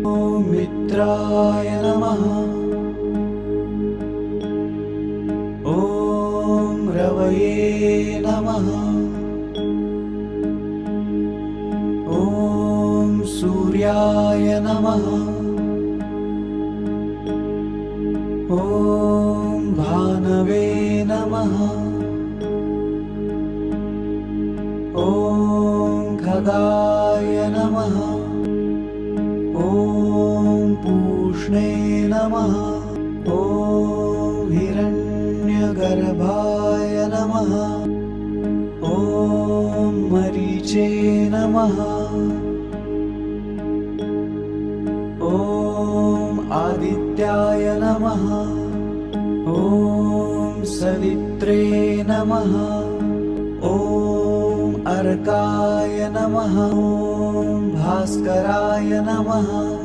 ॐ मित्राय नमः। ॐ रवये नमः। ॐ सूर्याय नमः। ॐ भानवे नमः। ॐ खगाय नमः। ॐ पूष्णे नमः। ॐ हिरण्यगर्भाय नमः। ॐ मरीचे नमः। ॐ आदित्याय नमः। ॐ सवित्रे नमः। ॐ अर्काय नमः। ॐ भास्कराय नमः।